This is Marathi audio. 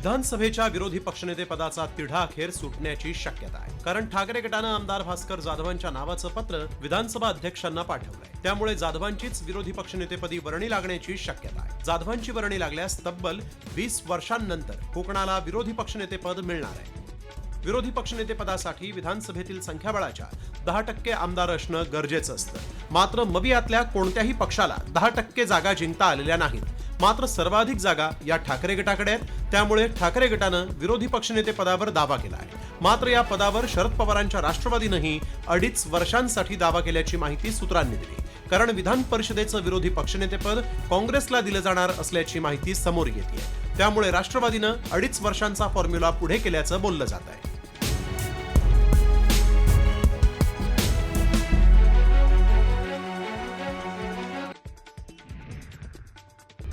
विधानसभेच्या विरोधी पक्षनेते पदाचा तिढा अखेर सुटण्याची शक्यता आहे। कारण ठाकरे गटानं आमदार भास्कर जाधवांच्या नावाचं पत्र विधानसभा अध्यक्षांना पाठवलंय। त्यामुळे जाधवांचीच विरोधी पक्षनेतेपदी वर्णी लागण्याची शक्यता आहे। जाधवांची वर्णी लागल्यास तब्बल 20 वर्षांनंतर कोकणाला विरोधी पक्षनेतेपद मिळणार आहे। विरोधी पक्षनेतेपदासाठी विधानसभेतील संख्याबळाच्या 10% आमदार असणं गरजेचं असतं। मात्र मवियातल्या कोणत्याही पक्षाला 10% जागा जिंकता आलेल्या नाहीत। मात्र सर्वाधिक जागा या ठाकरे गटाकडे आहेत। त्यामुळे ठाकरे गटानं विरोधी पक्षनेते पदावर दावा केला आहे। मात्र या पदावर शरद पवारांच्या राष्ट्रवादीनंही 2.5 वर्षांसाठी दावा केल्याची माहिती सूत्रांनी दिली। कारण विधान परिषदेचं विरोधी पक्षनेतेपद काँग्रेसला दिलं जाणार असल्याची माहिती समोर येते। त्यामुळे राष्ट्रवादीनं 2.5 वर्षांचा फॉर्म्युला पुढे केल्याचं बोललं जात आहे।